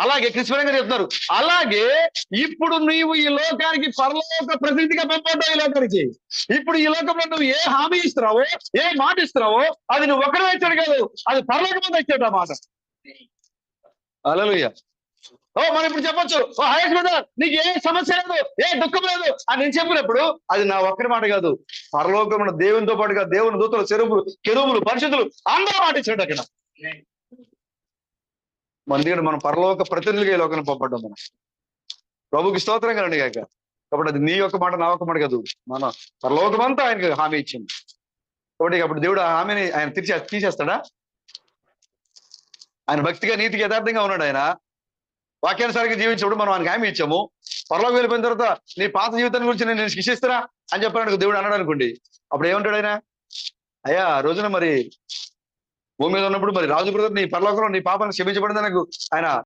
అలాగే క్రిస్మస్ గారు చెప్తున్నారు, అలాగే ఇప్పుడు నీవు ఈ లోకానికి పరలోక ప్రతినిధిగా పంపబడ్డావు. ఈ లోకానికి ఇప్పుడు ఈ లోకంలో నువ్వు ఏ హామీ ఇస్తున్నావో, ఏ మాట ఇస్తున్నావో, అది నువ్వు ఒక్కడే ఇచ్చాడు కాదు, అది పరలోకం ఇచ్చాడు ఆ మాట. హల్లెలూయా. మనం ఇప్పుడు చెప్పొచ్చు, ఓ హయేష్ బ్రదర్ నీకు ఏ సమస్య లేదు, ఏ దుఃఖం లేదు అని నేను చెప్పినప్పుడు అది నా ఒక్కరి మాట కాదు, పరలోకమున దేవునితో పాటుగా దేవుని దూతలు, చెరువులు, కెరూబులు, పరిశుద్ధులు అందరూ మాట ఇచ్చాడు అక్కడ. మన దగ్గర మనం పరలోక ప్రతినిధులుగా ఈ లోకాన్ని పంపడ్డాం. మనం ప్రభుకి స్తోత్రం కలండి కాక. కాబట్టి అది నీ యొక్క మాట, నా ఒక్క మాట కాదు, మన పరలోకం అంతా ఆయనకి హామీ ఇచ్చింది. కాబట్టి అప్పుడు దేవుడు ఆ హామీని ఆయన తీసేస్తాడా? ఆయన భక్తిగా, నీతిగా, యథార్థంగా ఉన్నాడు. ఆయన వాక్యానుసారంగా జీవించినప్పుడు మనం ఆయనకి హామీ ఇచ్చాము. పరలోకం వెళ్ళిపోయిన తర్వాత నీ పాత జీవితాన్ని గురించి నేను శిక్షిస్తారా అని చెప్పడానికి దేవుడు అన్నాడు అనుకోండి, అప్పుడు ఏమంటాడు ఆయన? అయ్యా ఆ రోజున మరి భూమి మీద ఉన్నప్పుడు మరి రాజు బ్రదర్ నీ పరలోకంలో నీ పాపాన్ని క్షమించబడింది నాకు ఆయన